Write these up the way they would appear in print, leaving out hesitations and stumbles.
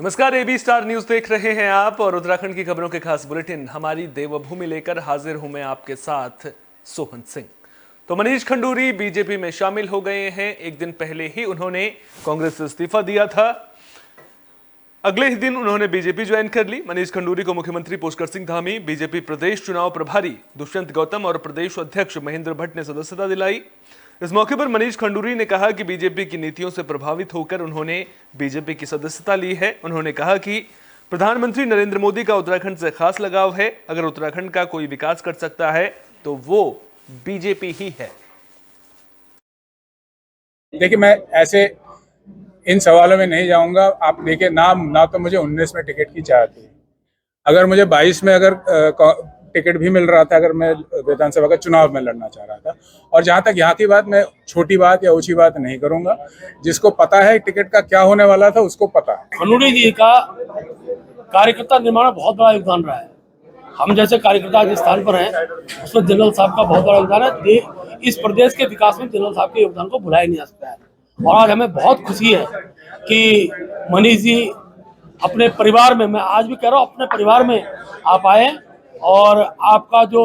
नमस्कार, AB star news देख रहे हैं आप और उत्तराखंड की खबरों के खास बुलेटिन हमारी देवभूमि लेकर हाजिर हूं मैं आपके साथ सोहन सिंह। तो मनीष खंडूरी बीजेपी में शामिल हो गए हैं। एक दिन पहले ही उन्होंने कांग्रेस से इस्तीफा दिया था। अगले ही दिन उन्होंने बीजेपी ज्वाइन कर ली। मनीष खंडूरी को मुख्यमंत्री पुष्कर सिंह धामी, बीजेपी प्रदेश चुनाव प्रभारी दुष्यंत गौतम और प्रदेश अध्यक्ष महेंद्र भट्ट ने सदस्यता दिलाई। इस मौके पर मनीष खंडूरी ने कहा कि बीजेपी की नीतियों से प्रभावित होकर उन्होंने बीजेपी की सदस्यता ली है। उन्होंने कहा कि प्रधानमंत्री नरेंद्र मोदी का उत्तराखंड से खास लगाव है। अगर उत्तराखंड का कोई विकास कर सकता है तो वो बीजेपी ही है। देखिए, मैं ऐसे इन सवालों में नहीं जाऊंगा। आप देखिए, ना तो मुझे 19 में टिकट की चाह थी। अगर मुझे 22 में अगर टिकट भी मिल रहा था, अगर मैं विधानसभा का चुनाव में लड़ना चाह रहा था। और जहां तक यहाँ की बात, मैं छोटी बात या ऊंची बात नहीं करूंगा। जिसको पता है टिकट का क्या होने वाला था, उसको पता है। खंडूरी जी का कार्यकर्ता निर्माण में बहुत बड़ा योगदान रहा है। हम जैसे कार्यकर्ता जिस स्थान पर हैं, उसमें जनरल साहब का बहुत बड़ा योगदान है। इस प्रदेश के विकास में जनरल साहब के योगदान को भुलाया नहीं जा सकता है। और आज हमें बहुत खुशी है कि मनीष जी अपने परिवार में, मैं आज भी कह रहा हूँ, अपने परिवार में आप आए और आपका जो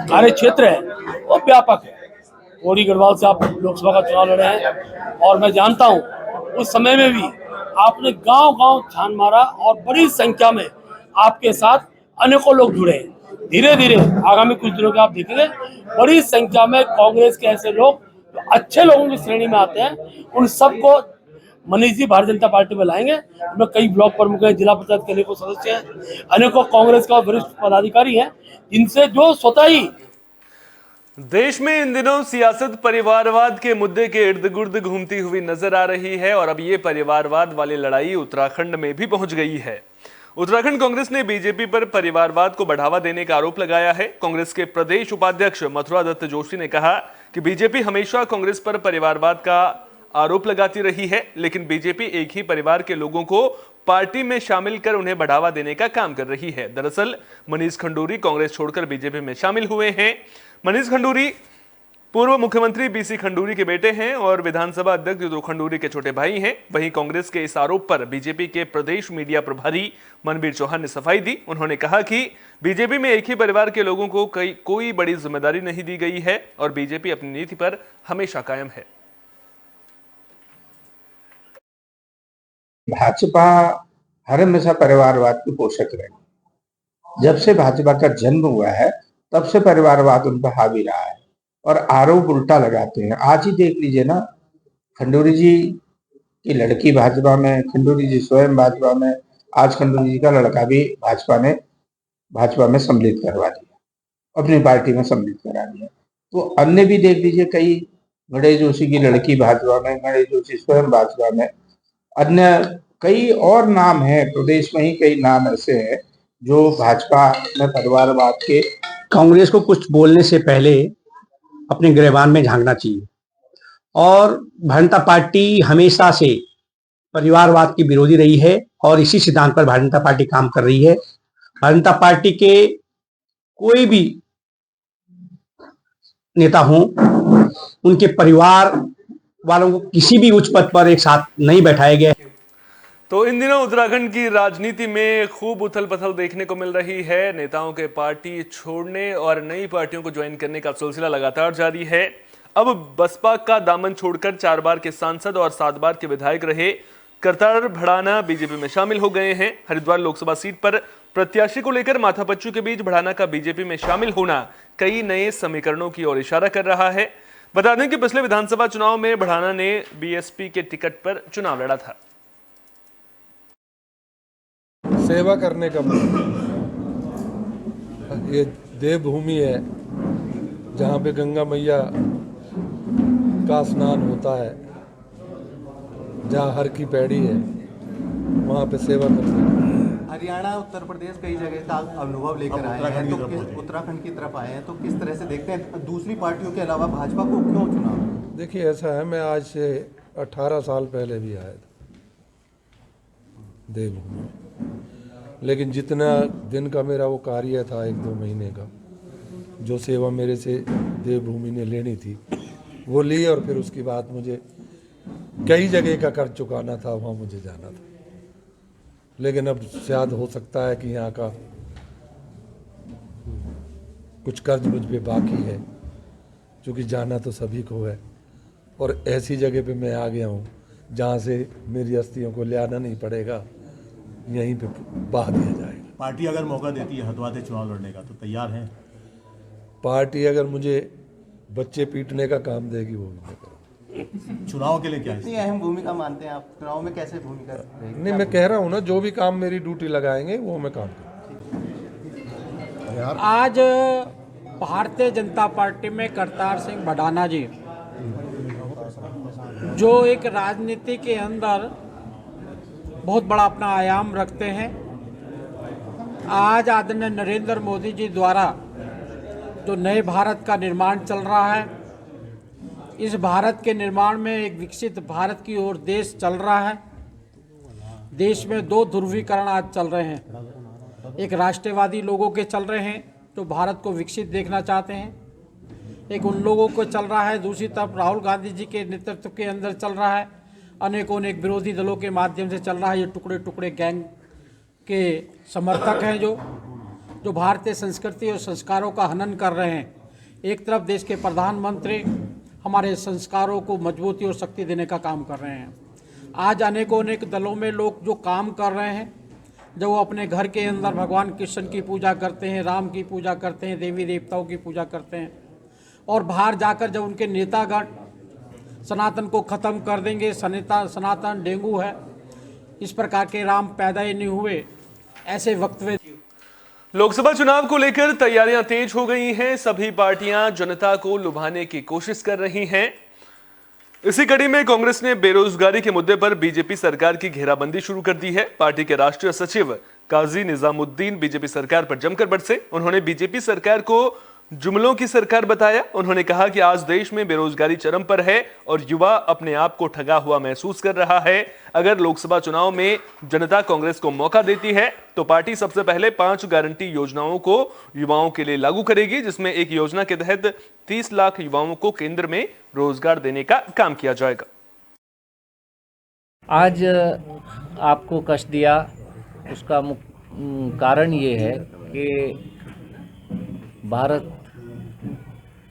कार्य क्षेत्र है वो व्यापक है। पौड़ी गढ़वाल से आप लोकसभा का चुनाव लड़े हैं और मैं जानता हूँ उस समय में भी आपने गांव-गांव छान मारा और बड़ी संख्या में आपके साथ अनेकों लोग जुड़े हैं। धीरे धीरे आगामी कुछ दिनों के आप देखेंगे बड़ी संख्या में कांग्रेस के ऐसे लोग जो अच्छे लोगों की श्रेणी में आते हैं, उन सबको मनीष जी भारतीय जनता पार्टी में लाएंगे। उनमें कई ब्लॉक प्रमुख हैं, जिला पंचायत के अनेकों सदस्य हैं, अनेकों कांग्रेस का वरिष्ठ पदाधिकारी हैं, जिनसे जो स्वतः ही देश में इन दिनों सियासत परिवारवाद के मुद्दे के इर्द गिर्द घूमती हुई नजर आ रही है और अब ये परिवारवाद वाली लड़ाई उत्तराखंड में भी पहुंच गई है। उत्तराखंड कांग्रेस ने बीजेपी पर परिवारवाद को बढ़ावा देने का आरोप लगाया है। कांग्रेस के प्रदेश उपाध्यक्ष मथुरा दत्त जोशी ने कहा कि बीजेपी हमेशा कांग्रेस पर परिवारवाद का आरोप लगाती रही है, लेकिन बीजेपी एक ही परिवार के लोगों को पार्टी में शामिल कर उन्हें बढ़ावा देने का काम कर रही है। दरअसल मनीष खंडूरी कांग्रेस छोड़कर बीजेपी में शामिल हुए हैं। मनीष खंडूरी पूर्व मुख्यमंत्री बीसी खंडूरी के बेटे हैं और विधानसभा अध्यक्ष युदु खंडूरी के छोटे भाई हैं। वहीं कांग्रेस के इस आरोप पर बीजेपी के प्रदेश मीडिया प्रभारी मनबीर चौहान ने सफाई दी। उन्होंने कहा कि बीजेपी में एक ही परिवार के लोगों को कोई बड़ी जिम्मेदारी नहीं दी गई है और बीजेपी अपनी नीति पर हमेशा कायम है। भाजपा हर हमेशा परिवारवाद की पोषक रही। जब से भाजपा का जन्म हुआ है तब से परिवारवाद उन पर हावी रहा है और आरोप उल्टा लगाते हैं। आज ही देख लीजिए ना, खंडूरी जी की लड़की भाजपा में, खंडूरी जी स्वयं भाजपा में, आज खंडूरी जी का लड़का भी भाजपा में सम्मिलित करवा दिया, अपनी पार्टी में सम्मिलित करा दिया। तो अन्य भी देख लीजिए, कई गणेश जोशी की लड़की भाजपा में, गणेश जोशी स्वयं भाजपा में, अन्य कई और नाम हैं। प्रदेश में ही कई नाम ऐसे हैं जो भाजपा में परिवारवाद के। कांग्रेस को कुछ बोलने से पहले अपने गिरेबान में झांकना चाहिए और भारतीय जनता पार्टी हमेशा से परिवारवाद की विरोधी रही है और इसी सिद्धांत पर भारतीय जनता पार्टी काम कर रही है। भारतीय जनता पार्टी के कोई भी नेता हों, उनके परिवार वालों को किसी भी उच्च पद पर एक साथ नहीं बैठाया गया। तो इन दिनों उत्तराखंड की राजनीति में खूब उथल पथल देखने को मिल रही है। नेताओं के पार्टी छोड़ने और नई पार्टियों को ज्वाइन करने का सिलसिला लगातार जारी है। अब बसपा का दामन छोड़कर 4 बार के सांसद और 7 बार के विधायक रहे करतार भड़ाना बीजेपी में शामिल हो गए हैं। हरिद्वार लोकसभा सीट पर प्रत्याशी को लेकर माथापच्चू के बीच भड़ाना का बीजेपी में शामिल होना कई नए समीकरणों की ओर इशारा कर रहा है। बता दें कि पिछले विधानसभा चुनाव में भड़ाना ने बीएसपी के टिकट पर चुनाव लड़ा था। सेवा करने का मन, ये देवभूमि है जहाँ पे गंगा मैया का स्नान होता है, जहाँ हर की पैड़ी है, वहाँ पे सेवा करने का। हरियाणा, उत्तर प्रदेश कई जगह का अनुभव लेकर आए हैं, तो उत्तराखंड की तरफ आए हैं, तो किस तरह से देखते हैं दूसरी पार्टियों के अलावा भाजपा को क्यों चुना? देखिए, ऐसा है, मैं आज से 18 साल पहले भी आया था देवभूमि, लेकिन जितना दिन का मेरा वो कार्य था, 1-2 महीने का, जो सेवा मेरे से देवभूमि ने लेनी थी वो ली और फिर उसके बाद मुझे कई जगह का कर्ज चुकाना था, वहाँ मुझे जाना था। लेकिन अब शायद हो सकता है कि यहाँ का कुछ कर्ज मुझ पे बाकी है, क्योंकि जाना तो सभी को है। और ऐसी जगह पे मैं आ गया हूँ जहाँ से मेरी अस्थियों को ले आना नहीं पड़ेगा, यहीं पे बहा दिया जाएगा। पार्टी अगर मौका देती है हथवा से चुनाव लड़ने का तो तैयार हैं? पार्टी अगर मुझे बच्चे पीटने का काम देगी वो भी मैं करूँगा। चुनाव के लिए क्या कितनी अहम भूमिका मानते हैं आप चुनाव में, कैसे भूमिका रहेगी? नहीं, मैं कह रहा हूँ ना, जो भी काम मेरी ड्यूटी लगाएंगे वो मैं काम करूँगा। आज भारतीय जनता पार्टी में करतार सिंह भडाना जी, जो एक राजनीति के अंदर बहुत बड़ा अपना आयाम रखते हैं, आज आदरणीय नरेंद्र मोदी जी द्वारा जो नए भारत का निर्माण चल रहा है, इस भारत के निर्माण में एक विकसित भारत की ओर देश चल रहा है। देश में दो ध्रुवीकरण आज चल रहे हैं, एक राष्ट्रवादी लोगों के चल रहे हैं जो भारत को विकसित देखना चाहते हैं, एक उन लोगों को चल रहा है, दूसरी तरफ राहुल गांधी जी के नेतृत्व के अंदर चल रहा है, अनेकों अनेक विरोधी दलों के माध्यम से चल रहा है। ये टुकड़े टुकड़े गैंग के समर्थक हैं जो भारतीय संस्कृति और संस्कारों का हनन कर रहे हैं। एक तरफ देश के प्रधानमंत्री हमारे संस्कारों को मजबूती और शक्ति देने का काम कर रहे हैं। आज अनेकों अनेक दलों में लोग जो काम कर रहे हैं, जब वो अपने घर के अंदर भगवान कृष्ण की पूजा करते हैं, राम की पूजा करते हैं, देवी देवताओं की पूजा करते हैं, और बाहर जाकर जब उनके नेतागण सनातन को ख़त्म कर देंगे, सनातन डेंगू है, इस प्रकार के राम पैदा ही नहीं हुए, ऐसे वक्तव्य। लोकसभा चुनाव को लेकर तैयारियां तेज हो गई हैं। सभी पार्टियां जनता को लुभाने की कोशिश कर रही हैं। इसी कड़ी में कांग्रेस ने बेरोजगारी के मुद्दे पर बीजेपी सरकार की घेराबंदी शुरू कर दी है। पार्टी के राष्ट्रीय सचिव काजी निजामुद्दीन बीजेपी सरकार पर जमकर बरसे। उन्होंने बीजेपी सरकार को जुमलों की सरकार बताया। उन्होंने कहा कि आज देश में बेरोजगारी चरम पर है और युवा अपने आप को ठगा हुआ महसूस कर रहा है। अगर लोकसभा चुनाव में जनता कांग्रेस को मौका देती है तो पार्टी सबसे पहले 5 गारंटी योजनाओं को युवाओं के लिए लागू करेगी, जिसमें एक योजना के तहत 30 लाख युवाओं को केंद्र में रोजगार देने का काम किया जाएगा। आज आपको कष्ट दिया, उसका कारण ये है कि भारत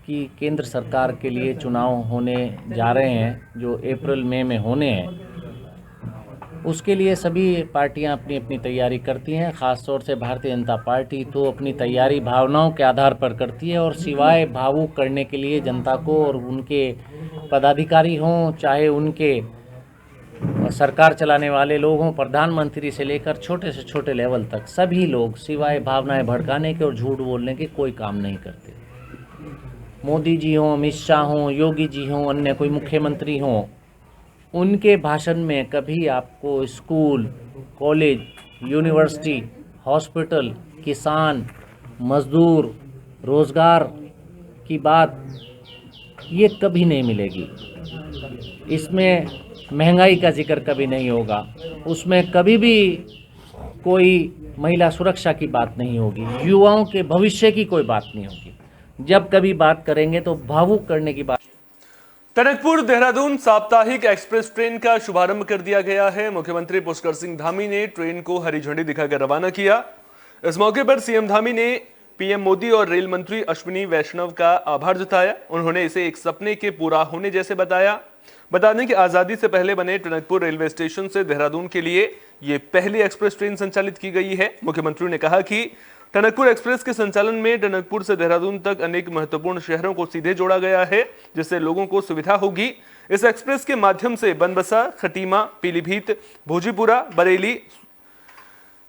की केंद्र सरकार के लिए चुनाव होने जा रहे हैं, जो अप्रैल मई में होने हैं। उसके लिए सभी पार्टियां अपनी अपनी तैयारी करती हैं। ख़ास तौर से भारतीय जनता पार्टी तो अपनी तैयारी भावनाओं के आधार पर करती है, और सिवाय भावुक करने के लिए जनता को, और उनके पदाधिकारी हों चाहे उनके सरकार चलाने वाले लोग हों, प्रधानमंत्री से लेकर छोटे से छोटे लेवल तक, सभी लोग सिवाय भावनाएं भड़काने के और झूठ बोलने के कोई काम नहीं करते। मोदी जी हों, अमित शाह हों, योगी जी हों, अन्य कोई मुख्यमंत्री हों, उनके भाषण में कभी आपको स्कूल, कॉलेज, यूनिवर्सिटी, हॉस्पिटल, किसान, मजदूर, रोज़गार की बात ये कभी नहीं मिलेगी। इसमें महंगाई का जिक्र कभी नहीं होगा, उसमें कभी भी कोई महिला सुरक्षा की बात नहीं होगी, युवाओं के भविष्य की कोई बात नहीं होगी। जब कभी बात करेंगे तो भावुक करने की बात। टनकपुर देहरादून साप्ताहिक एक्सप्रेस ट्रेन का शुभारंभ कर दिया गया है। मुख्यमंत्री पुष्कर सिंह धामी ने ट्रेन को हरी झंडी दिखाकर रवाना किया। इस मौके पर सीएम धामी ने पीएम मोदी और रेल मंत्री अश्विनी वैष्णव का आभार जताया। उन्होंने इसे एक सपने के पूरा होने जैसे बताया। बता दें कि आजादी से पहले बने टनकपुर रेलवे स्टेशन से देहरादून के लिए ये पहली एक्सप्रेस ट्रेन संचालित की गई है। मुख्यमंत्री ने कहा कि टनकपुर एक्सप्रेस के संचालन में टनकपुर से देहरादून तक अनेक महत्वपूर्ण शहरों को सीधे जोड़ा गया है, जिससे लोगों को सुविधा होगी। इस एक्सप्रेस के माध्यम से Banbasa, Khatima, Pilibhit, Bhojipura,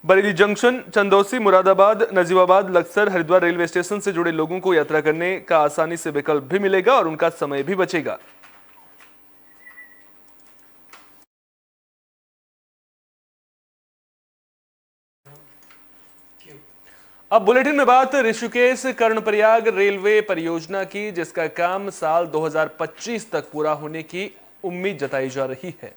Bareilly junction, Chandausi, Moradabad, Najibabad, Laksar, Haridwar railway station से जुड़े लोगों को यात्रा करने का आसानी से विकल्प भी मिलेगा और उनका समय भी बचेगा। अब बुलेटिन में बात ऋषिकेश कर्णप्रयाग रेलवे परियोजना की, जिसका काम साल 2025 तक पूरा होने की उम्मीद जताई जा रही है।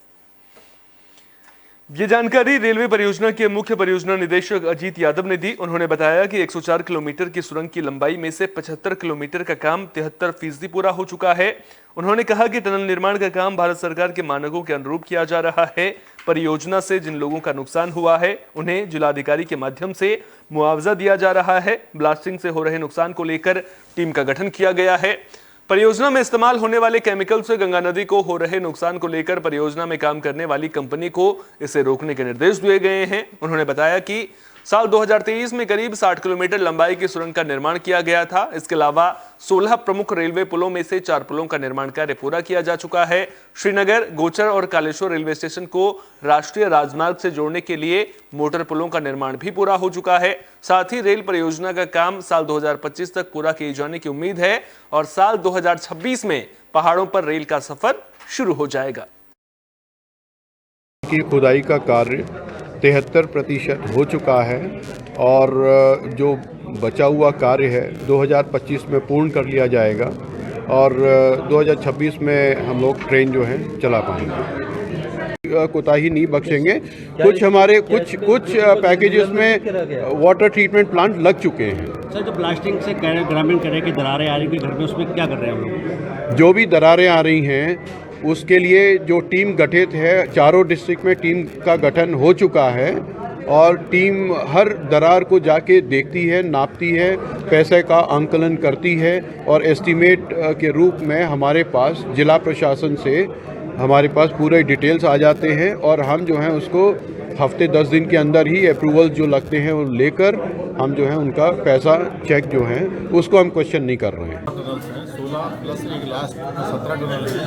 ये जानकारी रेलवे परियोजना के मुख्य परियोजना निदेशक अजीत यादव ने दी। उन्होंने बताया कि 104 किलोमीटर की सुरंग की लंबाई में से 75 किलोमीटर का काम 73% पूरा हो चुका है। उन्होंने कहा कि टनल निर्माण का काम भारत सरकार के मानकों के अनुरूप किया जा रहा है। परियोजना से जिन लोगों का नुकसान हुआ है उन्हें जिलाधिकारी के माध्यम से मुआवजा दिया जा रहा है। ब्लास्टिंग से हो रहे नुकसान को लेकर टीम का गठन किया गया है। परियोजना में इस्तेमाल होने वाले केमिकल से गंगा नदी को हो रहे नुकसान को लेकर परियोजना में काम करने वाली कंपनी को इसे रोकने के निर्देश दिए गए हैं। उन्होंने बताया कि साल 2023 में करीब 60 किलोमीटर लंबाई की सुरंग का निर्माण किया गया था। इसके अलावा 16 प्रमुख रेलवे पुलों में से 4 पुलों का निर्माण कार्य पूरा किया जा चुका है। श्रीनगर, गोचर और कालेश्वर रेलवे स्टेशन को राष्ट्रीय राजमार्ग से जोड़ने के लिए मोटर पुलों का निर्माण भी पूरा हो चुका है। साथ ही रेल परियोजना का काम साल 2025 तक पूरा किए जाने की उम्मीद है और साल 2026 में पहाड़ों पर रेल का सफर शुरू हो जाएगा। की खुदाई का कार्य 73% हो चुका है और जो बचा हुआ कार्य है 2025 में पूर्ण कर लिया जाएगा और 2026 में हम लोग ट्रेन जो है चला पाएंगे। कोताही नहीं बख्शेंगे। कुछ हमारे कुछ पैकेजेस में वाटर ट्रीटमेंट प्लांट लग चुके हैं। सर, जो ब्लास्टिंग से ग्रामीण कह कि दरारें आ रही हैं घर में, उसमें क्या कर रहे हैं हम लोग? जो भी दरारें आ रही हैं उसके लिए जो टीम गठित है, चारों डिस्ट्रिक्ट में टीम का गठन हो चुका है और टीम हर दरार को जाके देखती है, नापती है, पैसे का आंकलन करती है और एस्टीमेट के रूप में हमारे पास जिला प्रशासन से हमारे पास पूरे डिटेल्स आ जाते हैं और हम जो हैं उसको हफ्ते 10 दिन के अंदर ही अप्रूवल जो लगते हैं वो लेकर हम जो है उनका पैसा चेक जो है उसको हम क्वेश्चन नहीं कर रहे हैं। 16 प्लस एक लास्ट 17 टनल है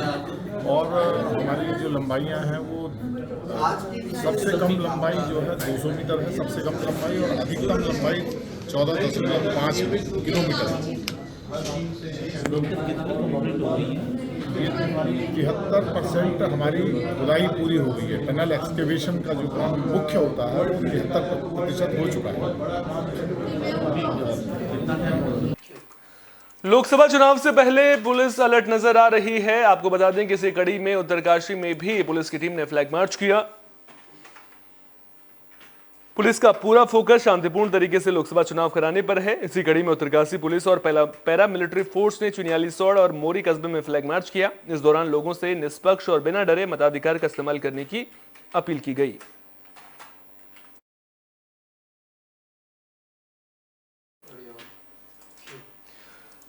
और हमारी जो लंबाइयाँ हैं वो सबसे कम लंबाई जो है 200 मीटर है, सबसे कम लंबाई, और अधिकतम लंबाई 14.5 किलोमीटर है। ये 73% हमारी खुदाई पूरी हो गई है। टनल एक्सकेवेशन का जो काम मुख्य होता है वो 73% हो चुका है। लोकसभा चुनाव से पहले पुलिस अलर्ट नजर आ रही है। आपको बता दें कि इसी कड़ी में उत्तरकाशी में भी पुलिस की टीम ने फ्लैग मार्च किया। पुलिस का पूरा फोकस शांतिपूर्ण तरीके से लोकसभा चुनाव कराने पर है। इसी कड़ी में उत्तरकाशी पुलिस और पैरा मिलिट्री फोर्स ने चुनियालीसौड़ और मोरी कस्बे में फ्लैग मार्च किया। इस दौरान लोगों से निष्पक्ष और बिना डरे मताधिकार का इस्तेमाल करने की अपील की गई।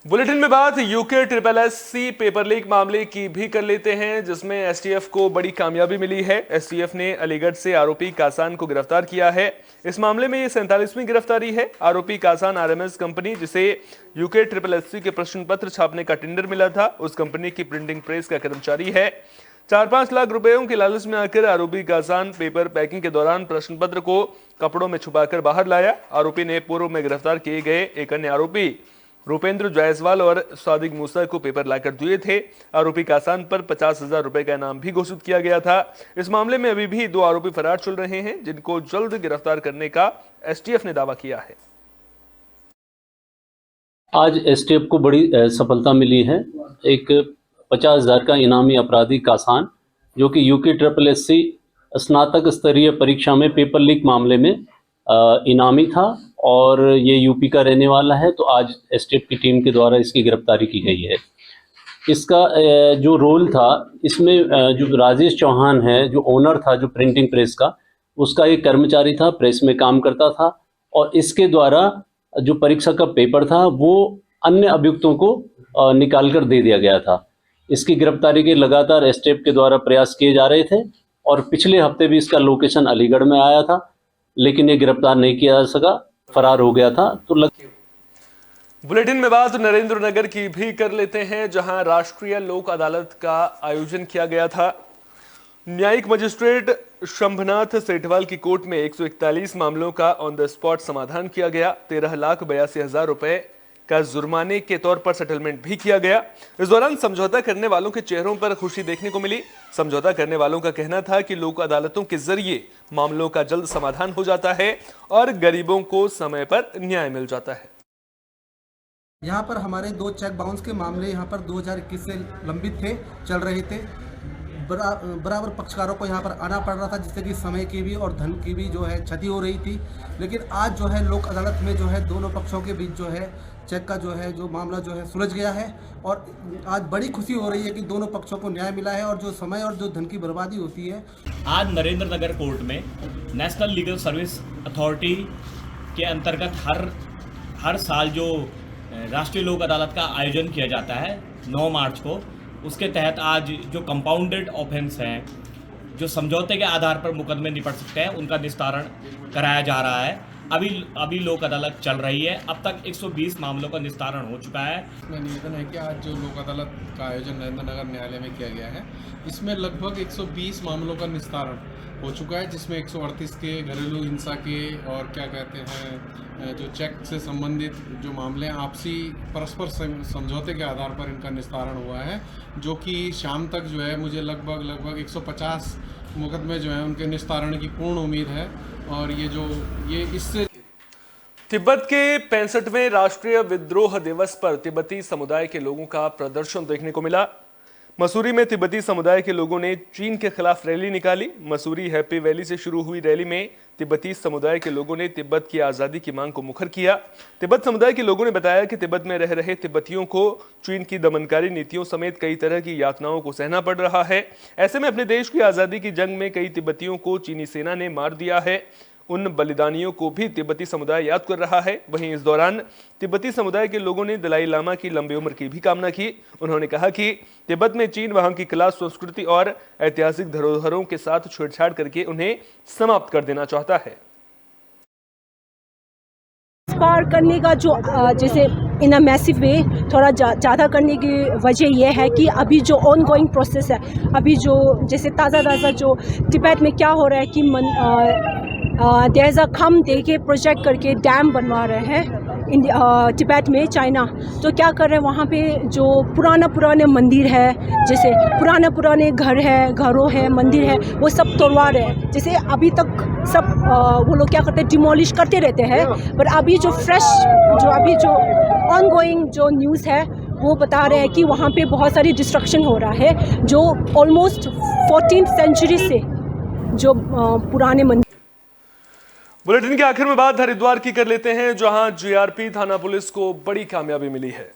बुलेटिन में बात यूके SSSC पेपर लीक मामले की भी कर लेते हैं, जिसमें एसटीएफ को बड़ी कामयाबी मिली है। एसटीएफ ने अलीगढ़ से आरोपी कासान को गिरफ्तार किया है। इस मामले में ये 47वीं गिरफ्तारी है। आरोपी कासान आरएमएस कंपनी, जिसे यूके SSSC के प्रश्न पत्र छापने का टेंडर मिला था, उस कंपनी की प्रिंटिंग प्रेस का कर्मचारी है। 4-5 लाख रुपयों के लालच में आकर आरोपी कासान पेपर पैकिंग के दौरान प्रश्न पत्र को कपड़ों में छुपाकर बाहर लाया। आरोपी ने पूर्व में गिरफ्तार किए गए एक अन्य आरोपी रूपेंद्र जायसवाल और सादिक मूसा को पेपर लाकर दिए थे। आरोपी कासान पर 50,000 रुपए का इनाम भी घोषित किया गया था। इस मामले में अभी भी 2 आरोपी फरार चल रहे हैं, जिनको जल्द गिरफ्तार करने का एसटीएफ ने दावा किया है। आज एसटीएफ को बड़ी सफलता मिली है। एक 50,000 का इनामी अपराधी कासान, जो कि यूके SSSC स्नातक स्तरीय परीक्षा में पेपर लीक मामले में इनामी था और ये यूपी का रहने वाला है, तो आज एसटीएफ की टीम के द्वारा इसकी गिरफ्तारी की गई है। इसका जो रोल था, इसमें जो राजेश चौहान है, जो ओनर था जो प्रिंटिंग प्रेस का, उसका एक कर्मचारी था, प्रेस में काम करता था और इसके द्वारा जो परीक्षा का पेपर था वो अन्य अभियुक्तों को निकाल कर दे दिया गया था। इसकी गिरफ्तारी के लगातार एसटीएफ के द्वारा प्रयास किए जा रहे थे और पिछले हफ्ते भी इसका लोकेशन अलीगढ़ में आया था, लेकिन ये गिरफ्तार नहीं किया जा सका, फरार हो गया था। तो बुलेटिन में बात नरेंद्र नगर की भी कर लेते हैं, जहां राष्ट्रीय लोक अदालत का आयोजन किया गया था। न्यायिक मजिस्ट्रेट शंभनाथ सेठवाल की कोर्ट में 141 मामलों का ऑन द स्पॉट समाधान किया गया। 13,82,000 रुपए का जुर्माने के तौर पर सेटलमेंट भी किया गया। इस दौरान समझौता करने वालों के चेहरों पर खुशी देखने को मिली। समझौता करने वालों का कहना था कि लोक अदालतों के जरिए मामलों का जल्द समाधान हो जाता है और गरीबों को समय पर न्याय मिल जाता है। यहाँ पर हमारे 2 चेक बाउंस के मामले यहाँ पर 2021 से लंबित थे, चल रहे थे। बराबर पक्षकारों को यहाँ पर आना पड़ रहा था, जिससे कि समय की भी और धन की भी जो है क्षति हो रही थी। लेकिन आज जो है लोक अदालत में जो है दोनों पक्षों के बीच जो है चेक का जो मामला जो है सुलझ गया है और आज बड़ी खुशी हो रही है कि दोनों पक्षों को न्याय मिला है और जो समय और जो धन की बर्बादी होती है। आज नरेंद्र नगर कोर्ट में नेशनल लीगल सर्विस अथॉरिटी के अंतर्गत हर साल जो राष्ट्रीय लोक अदालत का आयोजन किया जाता है 9 मार्च को, उसके तहत आज जो कंपाउंडेड ऑफेंस हैं, जो समझौते के आधार पर मुकदमे निपट सकते हैं, उनका निस्तारण कराया जा रहा है। अभी लोक अदालत चल रही है। अब तक 120 मामलों का निस्तारण हो चुका है। इसमें निवेदन है कि आज जो लोक अदालत का आयोजन नरेंद्र नगर न्यायालय में किया गया है, इसमें लगभग 120 मामलों का निस्तारण हो चुका है, जिसमें 138 के घरेलू हिंसा के और क्या कहते हैं जो चेक से संबंधित जो मामले आपसी परस्पर समझौते के आधार पर इनका निस्तारण हुआ है, जो कि शाम तक जो है मुझे लगभग 150 मुकदमे जो हैं उनके निस्तारण की पूर्ण उम्मीद है। और ये इससे तिब्बत के 65वें राष्ट्रीय विद्रोह दिवस पर तिब्बती समुदाय के लोगों का प्रदर्शन देखने को मिला। मसूरी में तिब्बती समुदाय के लोगों ने चीन के खिलाफ रैली निकाली। मसूरी हैप्पी वैली से शुरू हुई रैली में तिब्बती समुदाय के लोगों ने तिब्बत की आज़ादी की मांग को मुखर किया। तिब्बत समुदाय के लोगों ने बताया कि तिब्बत में रह रहे तिब्बतियों को चीन की दमनकारी नीतियों समेत कई तरह की यातनाओं को सहना पड़ रहा है। ऐसे में अपने देश की आज़ादी की जंग में कई तिब्बतियों को चीनी सेना ने मार दिया है। उन बलिदानियों को भी तिब्बती समुदाय याद कर रहा है। वहीं इस दौरान तिब्बती समुदाय के लोगों ने दलाई लामा की लंबी उम्र की भी कामना की। उन्होंने कहा कि तिब्बत में चीन वहां की कला, संस्कृति और ऐतिहासिक धरोहरों के साथ छेड़छाड़ करके उन्हें समाप्त कर देना चाहता है। पार करने का जो जैसे इन अ मैसिव वे थोड़ा ज़्यादा करने की वजह यह है कि अभी जो ऑनगोइंग प्रोसेस है, अभी जो जैसे ताज़ा जो तिब्बत में क्या हो रहा है कि देयर इज़ अ खम दे के प्रोजेक्ट करके डैम बनवा रहे हैं तिब्बत में चाइना। तो क्या कर रहे हैं, वहाँ पे जो पुराने मंदिर है, जैसे पुराने घरों है, मंदिर है, वो सब तोड़वा रहे हैं। जैसे अभी तक सब वो लोग क्या करते हैं, डिमोलिश करते रहते हैं, पर अभी जो फ्रेश अभी जो ऑनगोइंग जो न्यूज़ है वो बता रहे हैं कि वहाँ पे बहुत सारी डिस्ट्रक्शन हो रहा है, जो ऑलमोस्ट 14th सेंचुरी से जो पुराने मंदिर। बुलेटिन के आखिर में बात हरिद्वार की कर लेते हैं, जहां जीआरपी थाना पुलिस को बड़ी कामयाबी मिली है।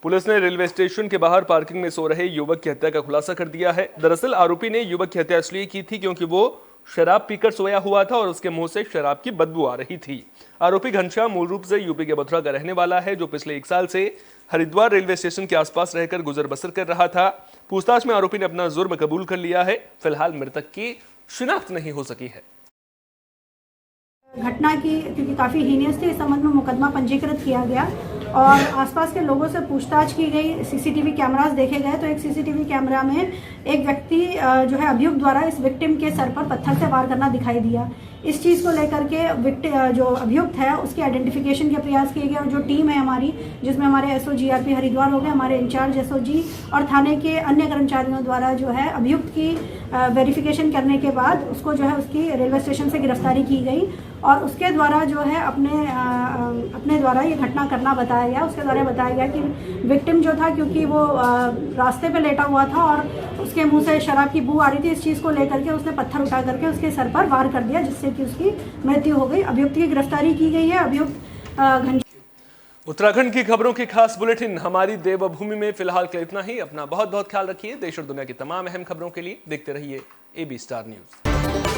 पुलिस ने रेलवे स्टेशन के बाहर पार्किंग में सो रहे युवक की हत्या का खुलासा कर दिया है। दरअसल आरोपी ने युवक की हत्या इसलिए की थी क्योंकि वो शराब पीकर सोया हुआ था और उसके मुंह से शराब की बदबू आ रही थी। आरोपी घनश्याम मूल रूप से यूपी के मथुरा का रहने वाला है, जो पिछले 1 साल से हरिद्वार रेलवे स्टेशन के आसपास रहकर गुजर बसर कर रहा था। पूछताछ में आरोपी ने अपना जुर्म कबूल कर लिया है। फिलहाल मृतक की शिनाख्त नहीं हो सकी है। घटना की क्योंकि काफ़ी हीनियस थी, इस संबंध में मुकदमा पंजीकृत किया गया और आसपास के लोगों से पूछताछ की गई। सीसीटीवी कैमरास देखे गए तो एक सीसीटीवी कैमरा में एक व्यक्ति जो है अभियुक्त द्वारा इस विक्टिम के सर पर पत्थर से वार करना दिखाई दिया। इस चीज़ को लेकर के जो अभियुक्त है उसकी आइडेंटिफिकेशन के प्रयास किए गए और जो टीम है हमारी, जिसमें हमारे एसओ जीआरपी हरिद्वार हो गए, हमारे इंचार्ज एसओजी और थाने के अन्य कर्मचारियों द्वारा जो है अभियुक्त की वेरिफिकेशन करने के बाद उसको जो है उसकी रेलवे स्टेशन से गिरफ्तारी की गई और उसके द्वारा जो है अपने द्वारा ये घटना करना बताया गया। उसके द्वारा बताया गया कि विक्टिम जो था, क्योंकि वो रास्ते पे लेटा हुआ था और उसके मुंह से शराब की बू आ रही थी, इस चीज़ को लेकर के उसने पत्थर उठा करके उसके सर पर वार कर दिया, जिससे कि उसकी मृत्यु हो गई। अभियुक्त की गिरफ्तारी की गई है। अभियुक्त उत्तराखंड की खबरों की खास बुलेटिन हमारी देवभूमि में फिलहाल के इतना ही। अपना बहुत बहुत ख्याल रखिए। देश और दुनिया की तमाम अहम खबरों के लिए देखते रहिए AB स्टार न्यूज।